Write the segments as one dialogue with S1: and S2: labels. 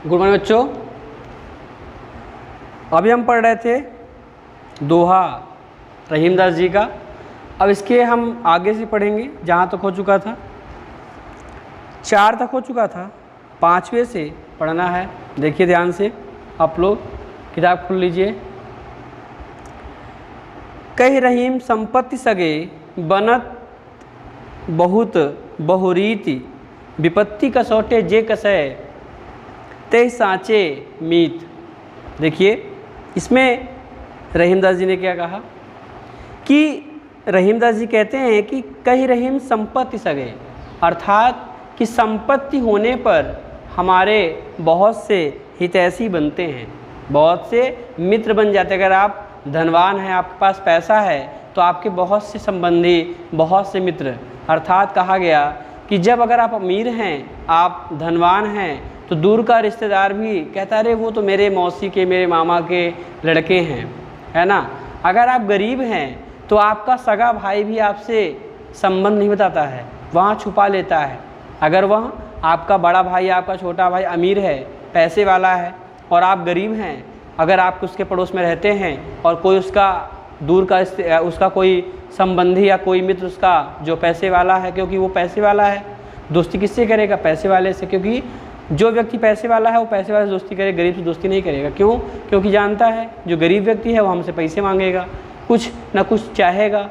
S1: Good morning बच्चों। अभी हम पढ़ रहे थे दोहा रहीमदास जी का। अब इसके हम आगे से पढ़ेंगे जहाँ तक हो चुका था, 4 तक हो चुका था, 5वें से पढ़ना है। देखिए ध्यान से, आप लोग किताब खोल लीजिए। कही रहीम संपत्ति सगे बनत बहुत बहुरीति, विपत्ति कसौटे जे कसय ते साँचे मीत। देखिए इसमें रहीमदास जी ने क्या कहा कि रहीमदास जी कहते हैं कि कही रहीम संपत्ति सगे, अर्थात कि संपत्ति होने पर हमारे बहुत से हितैषी बनते हैं, बहुत से मित्र बन जाते हैं। अगर आप धनवान हैं, आपके पास पैसा है, तो आपके बहुत से संबंधी, बहुत से मित्र, अर्थात कहा गया कि जब अगर आप अमीर हैं, आप धनवान हैं, तो दूर का रिश्तेदार भी कहता है अरे वो तो मेरे मौसी के, मेरे मामा के लड़के हैं, है ना। अगर आप गरीब हैं तो आपका सगा भाई भी आपसे संबंध नहीं बताता है, वहाँ छुपा लेता है। अगर वह आपका बड़ा भाई, आपका छोटा भाई अमीर है, पैसे वाला है, और आप गरीब हैं, अगर आप उसके पड़ोस में रहते हैं और कोई उसका दूर का उसका कोई संबंधी या कोई मित्र उसका जो पैसे वाला है, क्योंकि वो पैसे वाला है, दोस्ती किससे करेगा? पैसे वाले से। क्योंकि जो व्यक्ति पैसे वाला है वो पैसे वाले से दोस्ती करेगा, गरीब से दोस्ती नहीं करेगा। क्यों? क्योंकि जानता है जो गरीब व्यक्ति है वो हमसे पैसे मांगेगा, कुछ ना कुछ चाहेगा,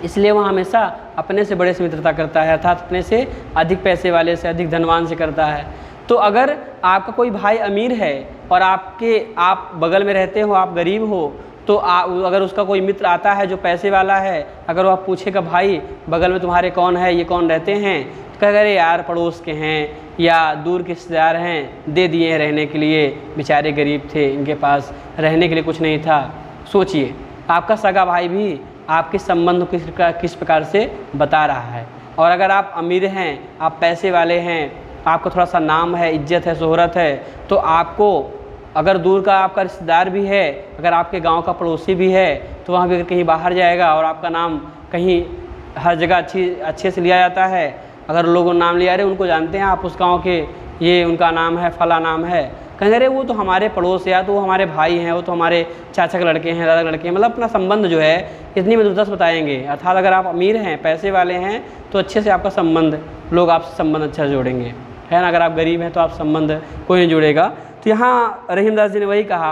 S1: इसलिए वह हमेशा अपने से बड़े से मित्रता करता है, अर्थात अपने से अधिक पैसे वाले से, अधिक धनवान से करता है। तो अगर आपका कोई भाई अमीर है और आप बगल में रहते हो, आप गरीब हो, तो अगर उसका कोई मित्र आता है जो पैसे वाला है, अगर वो आप पूछेगा भाई बगल में तुम्हारे कौन है, ये कौन रहते हैं, तो कहेगा अरे यार पड़ोस के हैं या दूर के रिश्तेदार हैं, दे दिए हैं रहने के लिए, बेचारे गरीब थे, इनके पास रहने के लिए कुछ नहीं था। सोचिए आपका सगा भाई भी आपके संबंध को किस प्रकार से बता रहा है। और अगर आप अमीर हैं, आप पैसे वाले हैं, आपका थोड़ा सा नाम है, इज्जत है, शोहरत है, तो आपको अगर दूर का आपका रिश्तेदार भी है, अगर आपके गांव का पड़ोसी भी है, तो वहाँ भी अगर कहीं बाहर जाएगा और आपका नाम कहीं हर जगह अच्छे से लिया जाता है, अगर लोगों नाम लिया रहे, उनको जानते हैं आप उस गांव के, ये उनका नाम है, फला नाम है, कहेंगे अरे वो तो हमारे पड़ोस या तो वो हमारे भाई हैं, वो तो हमारे चाचा के लड़के हैं, दादा के लड़के हैं, मतलब अपना संबंध जो है इतनी मधुरता से बताएंगे। अर्थात अगर आप अमीर हैं, पैसे वाले हैं, तो अच्छे से आपका संबंध, लोग आपसे संबंध अच्छा जोड़ेंगे, है ना। अगर आप गरीब हैं तो आप संबंध कोई नहीं जोड़ेगा। तो यहाँ रहीमदास जी ने वही कहा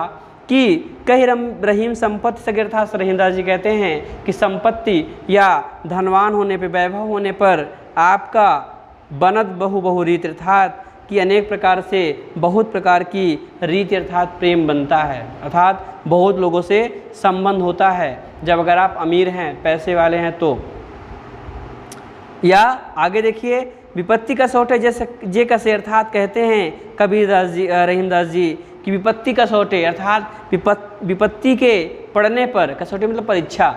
S1: कि कही रहीम संपत्ति सगे, अर्थात रहीमदास जी कहते हैं कि संपत्ति या धनवान होने पर, वैभव होने पर आपका बनत बहु रीति, अर्थात कि अनेक प्रकार से बहुत प्रकार की रीति अर्थात प्रेम बनता है, अर्थात बहुत लोगों से संबंध होता है जब अगर आप अमीर हैं, पैसे वाले हैं तो। या आगे देखिए, विपत्ति कसौटे जैसे जे कसे, अर्थात कहते हैं कबीरदास जी, रहीमदास जी कि विपत्ति कसौटे, अर्थात विपत्ति के पड़ने पर, कसौटे मतलब परीक्षा,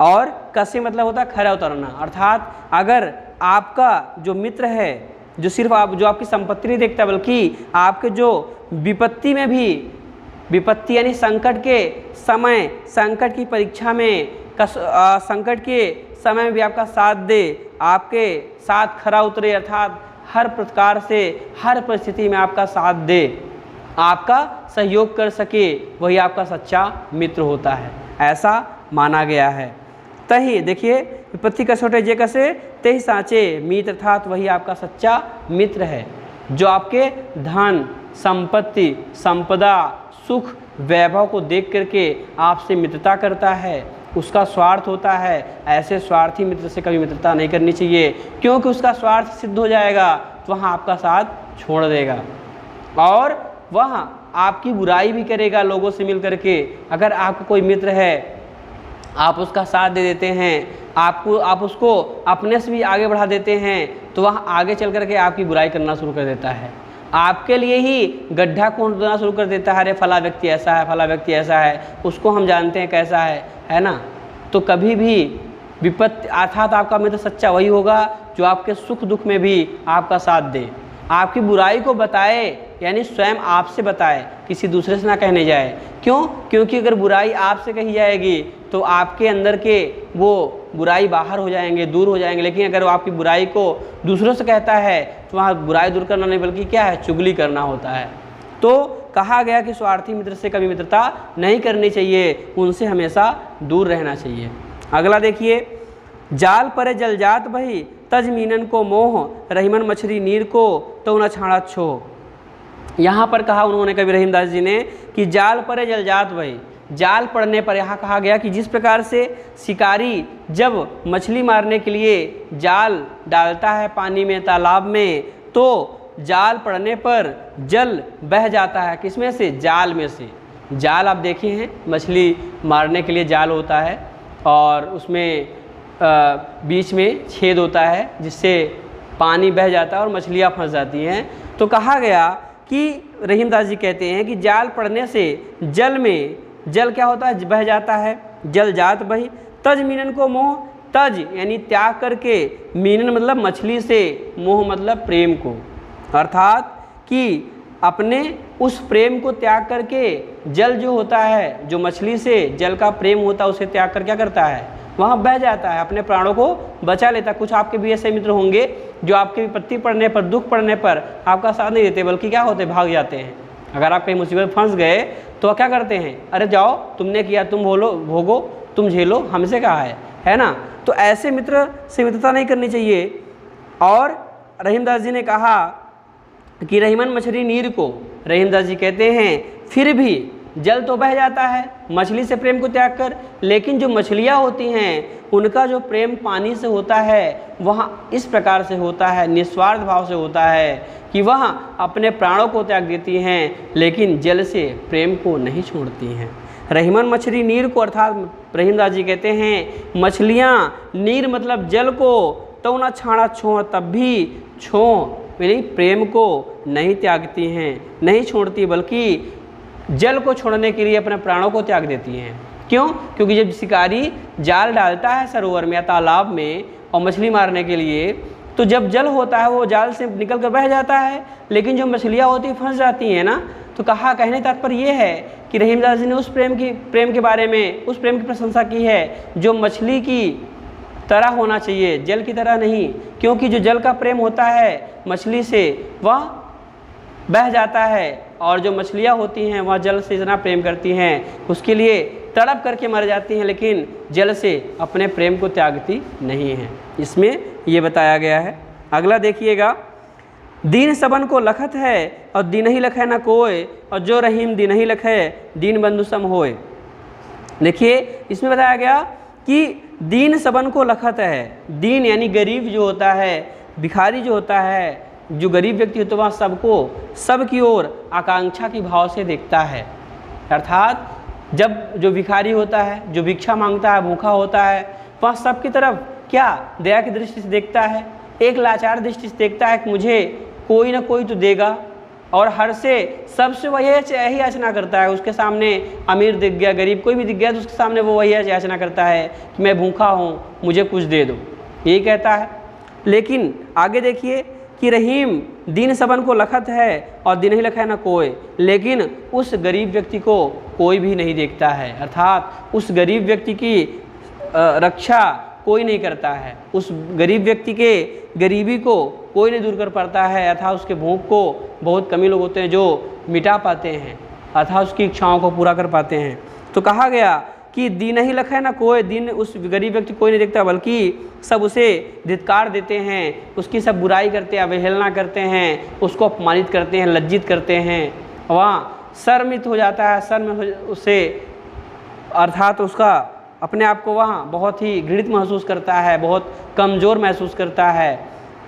S1: और कसे मतलब होता है खरा उतरना। अर्थात अगर आपका जो मित्र है, जो सिर्फ जो आपकी संपत्ति नहीं देखता, बल्कि आपके जो विपत्ति में भी, विपत्ति यानी संकट के समय, संकट की परीक्षा में, संकट के समय में भी आपका साथ दे, आपके साथ खरा उतरे, अर्थात हर प्रकार से, हर परिस्थिति में आपका साथ दे, आपका सहयोग कर सके, वही आपका सच्चा मित्र होता है, ऐसा माना गया है। तही देखिए, विपत्ति कसौटे जे कसे ते साँचे मीत, अर्थात वही आपका सच्चा मित्र है जो आपके धन, संपत्ति, संपदा, सुख, वैभव को देख करके आपसे मित्रता करता है, उसका स्वार्थ होता है। ऐसे स्वार्थी मित्र से कभी मित्रता नहीं करनी चाहिए, क्योंकि उसका स्वार्थ सिद्ध हो जाएगा तो वह आपका साथ छोड़ देगा और वह आपकी बुराई भी करेगा लोगों से मिल करके। अगर आपका कोई मित्र है, आप उसका साथ दे देते हैं, आप उसको अपने से भी आगे बढ़ा देते हैं, तो वह आगे चल करके आपकी बुराई करना शुरू कर देता है, आपके लिए ही गड्ढा खोदना शुरू कर देता है। अरे फला व्यक्ति ऐसा है, फला व्यक्ति ऐसा है, उसको हम जानते हैं कैसा है ना। तो कभी भी विपत्ति, अर्थात आपका मित्र सच्चा वही होगा जो आपके सुख दुख में भी आपका साथ दे, आपकी बुराई को बताए, यानी स्वयं आपसे बताए, किसी दूसरे से ना कहने जाए। क्यों? क्योंकि अगर बुराई आपसे कही जाएगी तो आपके अंदर के वो बुराई बाहर हो जाएंगे, दूर हो जाएंगे। लेकिन अगर वो आपकी बुराई को दूसरों से कहता है तो वहाँ बुराई दूर करना नहीं, बल्कि क्या है, चुगली करना होता है। तो कहा गया कि स्वार्थी मित्र से कभी मित्रता नहीं करनी चाहिए, उनसे हमेशा दूर रहना चाहिए। अगला देखिए, जाल परे जल जात भई तज मीनन को मोह, रहीमन मछली नीर को तो न छाड़ा छो। यहाँ पर कहा उन्होंने कवि रहीमदास जी ने कि जाल परे जल जात भई, जाल पड़ने पर यहाँ कहा गया कि जिस प्रकार से शिकारी जब मछली मारने के लिए जाल डालता है पानी में, तालाब में, तो जाल पड़ने पर जल बह जाता है। किसमें से? जाल में से। जाल आप देखे हैं, मछली मारने के लिए जाल होता है और उसमें बीच में छेद होता है जिससे पानी बह जाता है और मछलियाँ फंस जाती हैं। तो कहा गया कि रहीमदास जी कहते हैं कि जाल पड़ने से जल में, जल क्या होता है? बह जाता है। जल जात बही तज मीनन को मोह, तज यानी त्याग करके, मीनन मतलब मछली से, मोह मतलब प्रेम को, अर्थात कि अपने उस प्रेम को त्याग करके जल जो होता है, जो मछली से जल का प्रेम होता है, उसे त्याग कर क्या करता है? वहाँ बह जाता है, अपने प्राणों को बचा लेता है। कुछ आपके भी ऐसे मित्र होंगे जो आपकी विपत्ति पड़ने पर, दुख पड़ने पर आपका साथ नहीं देते, बल्कि क्या होते? भाग जाते हैं। अगर आप कहीं मुसीबत में फंस गए तो क्या करते हैं? अरे जाओ, तुमने किया, तुम भोगो, तुम झेलो, हमसे कहा है ना? तो ऐसे मित्र से मित्रता नहीं करनी चाहिए। और रहीमदास जी ने कहा कि रहीमन मछली नीर को, रहीमदास जी कहते हैं फिर भी जल तो बह जाता है मछली से प्रेम को त्याग कर, लेकिन जो मछलियाँ होती हैं उनका जो प्रेम पानी से होता है वह इस प्रकार से होता है, निस्वार्थ भाव से होता है कि वह अपने प्राणों को त्याग देती हैं, लेकिन जल से प्रेम को नहीं छोड़ती हैं। रहीमन मछली नीर को, अर्थात रहीमदास जी कहते हैं मछलियाँ, नीर मतलब जल को, तो ना छाड़ा छोड़, तब भी छोड़ यानी प्रेम को नहीं त्यागती हैं, नहीं छोड़ती, बल्कि जल को छोड़ने के लिए अपने प्राणों को त्याग देती हैं। क्यों? क्योंकि जब शिकारी जाल डालता है सरोवर में या तालाब में और मछली मारने के लिए, तो जब जल होता है वो जाल से निकल कर बह जाता है, लेकिन जो मछलियाँ होती हैं फंस जाती हैं ना। तो कहा, कहने तात्पर्य ये है कि रहीमदास जी ने उस प्रेम के बारे में, उस प्रेम की प्रशंसा की है जो मछली की तरह होना चाहिए, जल की तरह नहीं। क्योंकि जो जल का प्रेम होता है मछली से वह बह जाता है, और जो मछलियाँ होती हैं वह जल से इतना प्रेम करती हैं उसके लिए तड़प करके मर जाती हैं, लेकिन जल से अपने प्रेम को त्यागती नहीं हैं। इसमें ये बताया गया है। अगला देखिएगा, दीन सबन को लखत है और दीन ही लखे न कोय, और जो रहीम दीन ही लखे दीन बंधु सम होए। देखिए इसमें बताया गया कि दीन सबन को लखत है। दीन यानी गरीब जो होता है, भिखारी जो होता है, जो गरीब व्यक्ति होता है वह सबको, सब की ओर आकांक्षा की भाव से देखता है। अर्थात जब जो भिखारी होता है, जो भिक्षा मांगता है, भूखा होता है, वह सबकी तरफ क्या दया की दृष्टि से देखता है, एक लाचार दृष्टि से देखता है कि मुझे कोई ना कोई तो देगा, और हर से सबसे वही यही याचना करता है। उसके सामने अमीर दिख गया, गरीब कोई भी दिख गया तो उसके सामने वो वही याचना करता है कि मैं भूखा हूँ, मुझे कुछ दे दो, यही कहता है। लेकिन आगे देखिए कि रहीम दीन सबन को लखत है और दिन ही लखा ना कोई, लेकिन उस गरीब व्यक्ति को कोई भी नहीं देखता है। अर्थात उस गरीब व्यक्ति की रक्षा कोई नहीं करता है, उस गरीब व्यक्ति के गरीबी को कोई नहीं दूर कर पाता है, अर्थात उसके भूख को बहुत कम ही लोग होते हैं जो मिटा पाते हैं, अर्थात उसकी इच्छाओं को पूरा कर पाते हैं। तो कहा गया कि दीन ही लखा ना कोई, दिन उस गरीब व्यक्ति कोई नहीं देखता, बल्कि सब उसे धिक्कार देते हैं, उसकी सब बुराई करते हैं, अवहेलना करते हैं, उसको अपमानित करते हैं, लज्जित करते हैं, वहाँ शर्मित हो जाता है, शर्म उससे, अर्थात उसका अपने आप को वहाँ बहुत ही घृणित महसूस करता है, बहुत कमज़ोर महसूस करता है।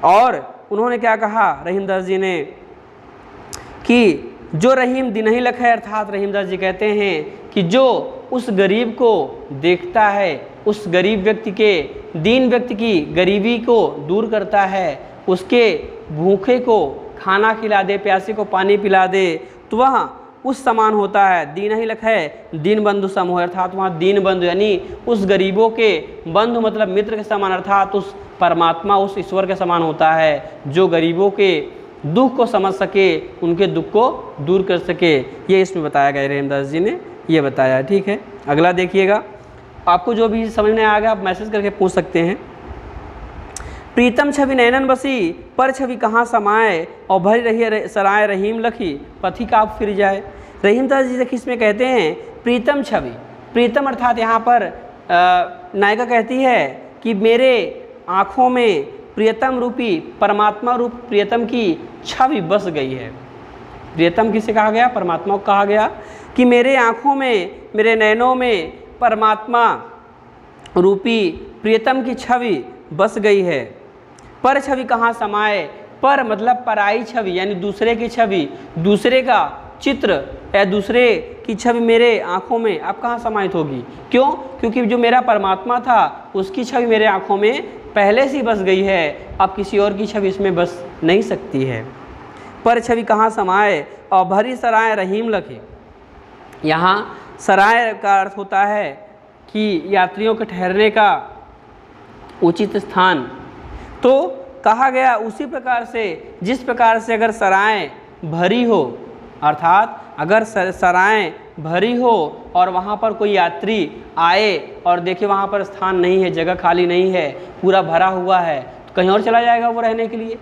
S1: और उन्होंने क्या कहा रहीमदास जी ने कि जो रहीम दिन ही लखा है, अर्थात रहीमदास जी कहते हैं कि जो उस गरीब को देखता है, उस गरीब व्यक्ति के, दीन व्यक्ति की गरीबी को दूर करता है, उसके भूखे को खाना खिला दे, प्यासे को पानी पिला दे, तो वह उस समान होता है। दीन ही लखा है दीन बंधु सम हो, अर्थात वहाँ दीन बंधु यानी उस गरीबों के बंधु मतलब मित्र के समान, अर्थात उस परमात्मा, उस ईश्वर के समान होता है जो गरीबों के दुख को समझ सके, उनके दुख को दूर कर सके। ये इसमें बताया गया, रहीमदास जी ने ये बताया। ठीक है, अगला देखिएगा, आपको जो भी समझ में आ गया आप मैसेज करके पूछ सकते हैं। प्रीतम छवि नैनन बसी, पर छवि कहाँ समाए, और भरी रही सराय रहीम लखी, पथि काप फिर जाए। रहीमदास जी देखिए इसमें कहते हैं प्रीतम छवि, प्रीतम अर्थात यहाँ पर नायिका कहती है कि मेरे आँखों में प्रियतम रूपी परमात्मा रूप प्रियतम की छवि बस गई है। प्रियतम किसे कहा गया? परमात्मा को कहा गया कि मेरे आँखों में, मेरे नैनों में परमात्मा रूपी प्रियतम की छवि बस गई है। पर छवि कहाँ समाए, पर मतलब पराई छवि यानी दूसरे की छवि, दूसरे का चित्र या दूसरे की छवि मेरे आँखों में अब कहाँ समाहित होगी? क्यों? क्योंकि जो मेरा परमात्मा था उसकी छवि मेरे आँखों में पहले से बस गई है, अब किसी और की छवि इसमें बस नहीं सकती है। पर छवि कहाँ समाए, और भरी सराय रहीम लखे। यहाँ सराय का अर्थ होता है कि यात्रियों के ठहरने का उचित स्थान। तो कहा गया उसी प्रकार से जिस प्रकार से अगर सराय भरी हो, अर्थात अगर सराय भरी हो और वहाँ पर कोई यात्री आए और देखे वहाँ पर स्थान नहीं है, जगह खाली नहीं है, पूरा भरा हुआ है, तो कहीं और चला जाएगा वो रहने के लिए।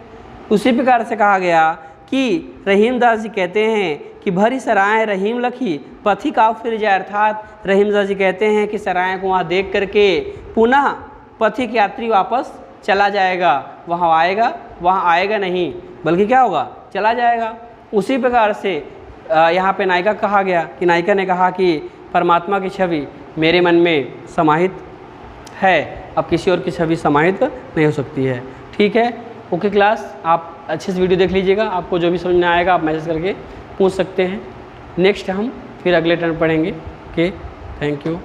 S1: उसी प्रकार से कहा गया कि रहीमदास जी कहते हैं कि भरी सराय रहीम लखी, पथि काप फिर जाए। अर्थात रहीमदास जी कहते हैं कि सराय को वहाँ देख करके पुनः पथिक यात्री वापस चला जाएगा, वहाँ आएगा नहीं, बल्कि क्या होगा? चला जाएगा। उसी प्रकार से यहाँ पे नायिका कहा गया कि नायिका ने कहा कि परमात्मा की छवि मेरे मन में समाहित है, अब किसी और की छवि समाहित नहीं हो सकती है। ठीक है, ओके क्लास, आप अच्छे से वीडियो देख लीजिएगा, आपको जो भी समझ में आएगा आप मैसेज करके पूछ सकते हैं। नेक्स्ट हम फिर अगले टर्न पढ़ेंगे। Okay, thank you.